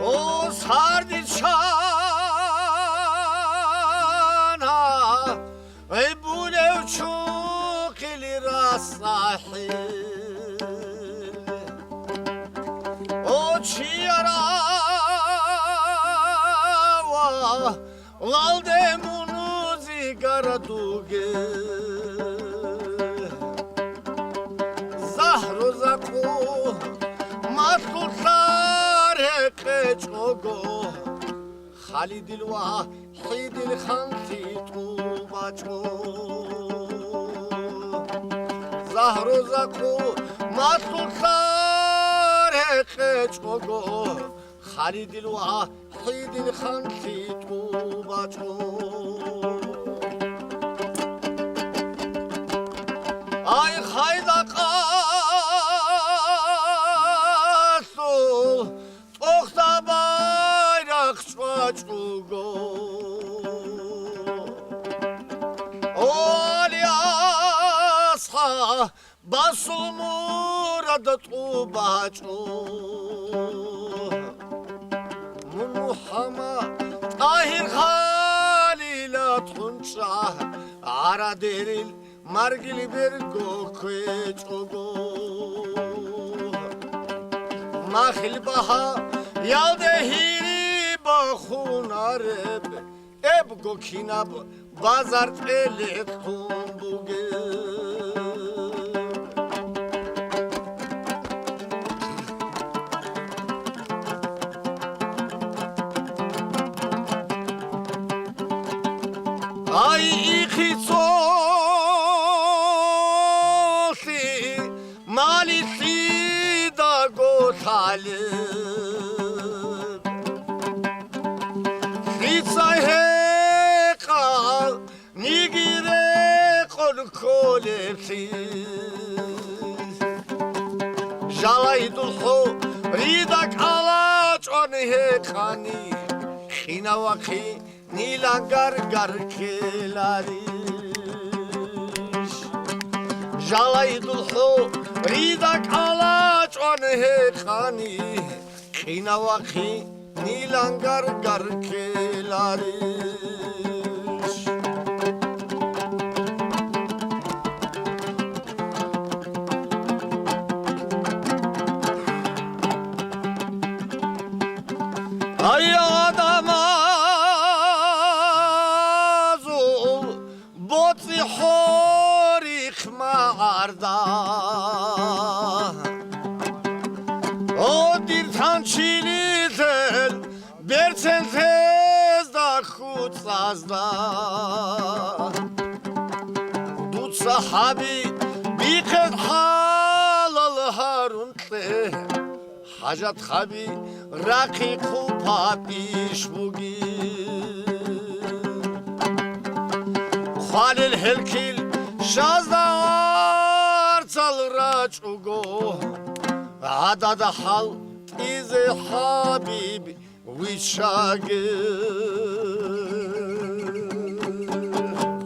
O sardicana ey bu lev çok ili rasahil o çiyara va lalde munu zigara duge zahru zaku matkullar heke çogo Halidil vahidil khanti tubaço Zahru zaku matkullar heke çogo Halidil vahidil khanti tubaço Ay hayda kasu Tokta bayrak çocuğu O aliyasha Basul murada tubaço Muhama Tahir Halila tunça Ara deril Margili bergo kwechogo Mahil baha Yalde hiri bahunareb Ebgo kinab Bazar ele tumbuge Ay ikhiso Malisi da gotalib Fitsay heka Nigire kol kolefsiz Jalay dulho Ridak alaç on hekani Khina wakhi Nilangar gar kelarish Jalay dulho Ridak alaç on hekani Khina wakhi Nilangar gar kelarish Ay adamazul Botsi horik mağarda O dirtan çilizel Bersen tezda kutsazda Dut sahabi Bir kez halal haruntle Hacat habi Raki kupa piş bugün Halil helkil Şazda artsal raçugo Adada hal Tize habib Vişagir